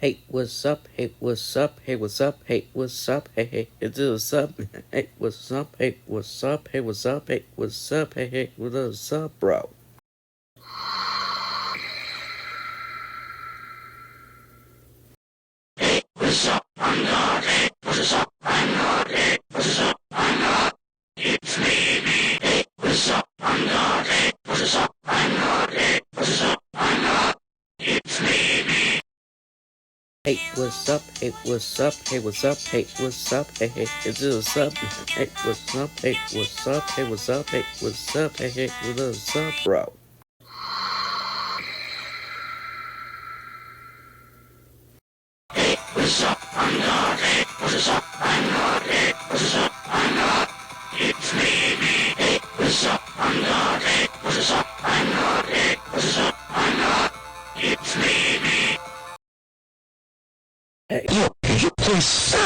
Hey, what's up? Hey, what's up? Hey, what's up? Hey, what's up? Hey, hey, it's what's up? Hey, what's up? Hey, what's up? Hey, what's up? Hey, what's up? Hey, hey, what's up, bro? What's up? I'm not. Hey, what's up? I'm not. Hey, what's up? I'm not. It's me. Hey, what's up? I'm not. Hey, what's up? I'm not. Hey, what's up? I'm not. It's me. Hey, what's up? Hey, what's up? Hey, what's up? Hey, what's up? Hey, hey, it's what's up? Hey, what's up? Hey, what's up? Hey, what's up? Hey, what's up? Hey, hey, what's up, bro? Hey, what's up? I'm not. Hey, what's up? I'm not. Hey, what's up? I'm not. It's me. Hey, what's up? I'm not. Hey, what's up? I'm not. Hey, what's up? I'm not. It's me. Hey. You please stop.